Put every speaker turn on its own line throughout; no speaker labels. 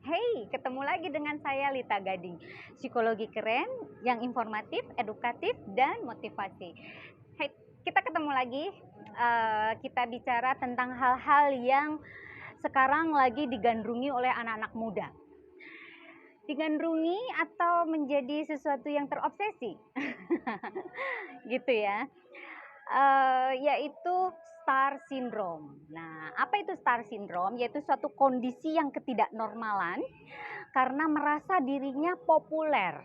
Hey, ketemu lagi dengan saya Lita Gading. Psikologi keren, yang informatif, edukatif, dan motivasi. Hey, kita ketemu lagi. Kita bicara tentang hal-hal yang sekarang lagi digandrungi oleh anak-anak muda. Digandrungi atau menjadi sesuatu yang terobsesi. Gitu ya. Yaitu star syndrome. Nah, apa itu star syndrome? Yaitu suatu kondisi yang ketidaknormalan karena merasa dirinya populer,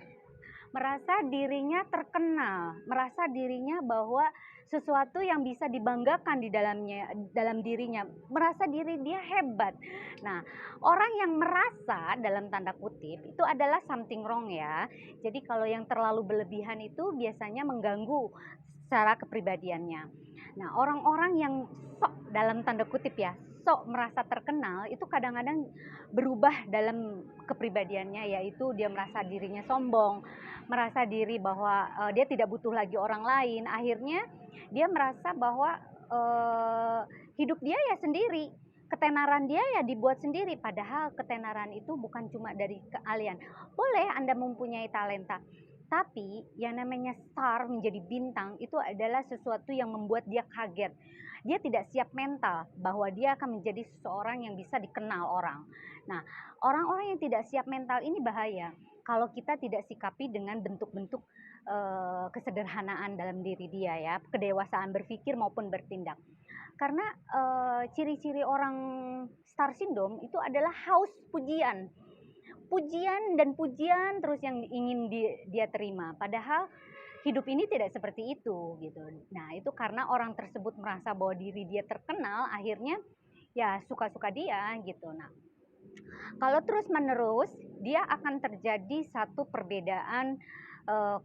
merasa dirinya terkenal, merasa dirinya bahwa sesuatu yang bisa dibanggakan di dalam dirinya, merasa diri dia hebat. Nah, orang yang merasa dalam tanda kutip itu adalah something wrong ya. Jadi kalau yang terlalu berlebihan itu biasanya mengganggu secara kepribadiannya. Nah, orang-orang yang sok dalam tanda kutip ya, sok merasa terkenal itu kadang-kadang berubah dalam kepribadiannya, yaitu dia merasa dirinya sombong, merasa diri bahwa dia tidak butuh lagi orang lain. Akhirnya dia merasa bahwa hidup dia ya sendiri, ketenaran dia ya dibuat sendiri, padahal ketenaran itu bukan cuma dari keahlian. Boleh Anda mempunyai talenta, tapi yang namanya star, menjadi bintang, itu adalah sesuatu yang membuat dia kaget. Dia tidak siap mental bahwa dia akan menjadi seseorang yang bisa dikenal orang. Nah, orang-orang yang tidak siap mental ini bahaya kalau kita tidak sikapi dengan bentuk-bentuk kesederhanaan dalam diri dia ya, kedewasaan berpikir maupun bertindak. Karena ciri-ciri orang star syndrome itu adalah haus pujian. Pujian dan pujian terus yang ingin dia terima. Padahal hidup ini tidak seperti itu gitu. Nah, itu karena orang tersebut merasa bahwa diri dia terkenal, akhirnya ya suka-suka dia gitu. Nah, kalau terus-menerus dia akan terjadi satu perbedaan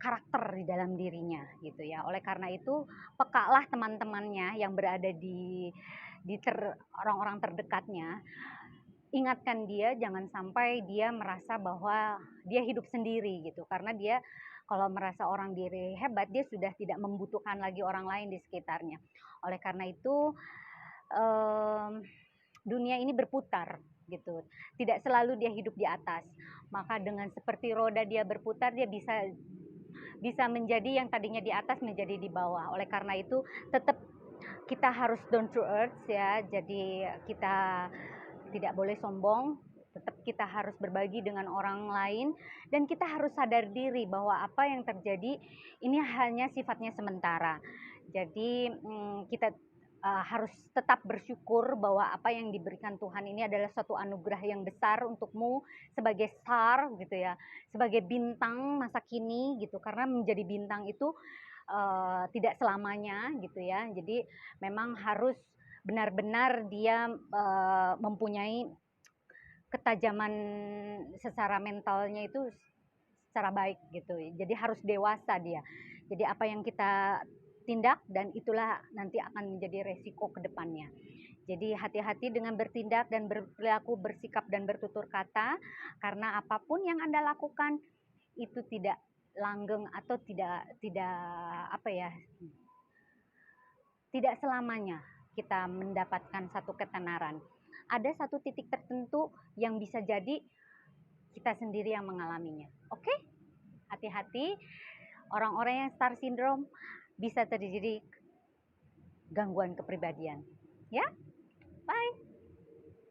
karakter di dalam dirinya gitu ya. Oleh karena itu, pekalah teman-temannya yang berada di orang-orang terdekatnya, ingatkan dia jangan sampai dia merasa bahwa dia hidup sendiri gitu. Karena dia kalau merasa orang diri hebat, dia sudah tidak membutuhkan lagi orang lain di sekitarnya. Oleh karena itu, dunia ini berputar gitu. Tidak selalu dia hidup di atas. Maka dengan seperti roda dia berputar, dia bisa menjadi yang tadinya di atas menjadi di bawah. Oleh karena itu, tetap kita harus down to earth ya. Jadi kita tidak boleh sombong, tetap kita harus berbagi dengan orang lain, dan kita harus sadar diri bahwa apa yang terjadi ini hanya sifatnya sementara. Jadi kita harus tetap bersyukur bahwa apa yang diberikan Tuhan ini adalah suatu anugerah yang besar untukmu sebagai star gitu ya, sebagai bintang masa kini gitu. Karena menjadi bintang itu tidak selamanya gitu ya. Jadi memang harus benar-benar dia mempunyai ketajaman secara mentalnya itu secara baik gitu. Jadi harus dewasa dia. Jadi apa yang kita tindak dan itulah nanti akan menjadi resiko ke depannya. Jadi hati-hati dengan bertindak dan berperilaku, bersikap dan bertutur kata, karena apapun yang Anda lakukan itu tidak langgeng atau tidak apa ya, tidak selamanya kita mendapatkan satu ketenaran. Ada satu titik tertentu yang bisa jadi kita sendiri yang mengalaminya. Oke? Hati-hati, orang-orang yang star syndrome bisa terjadi gangguan kepribadian. Ya? Bye.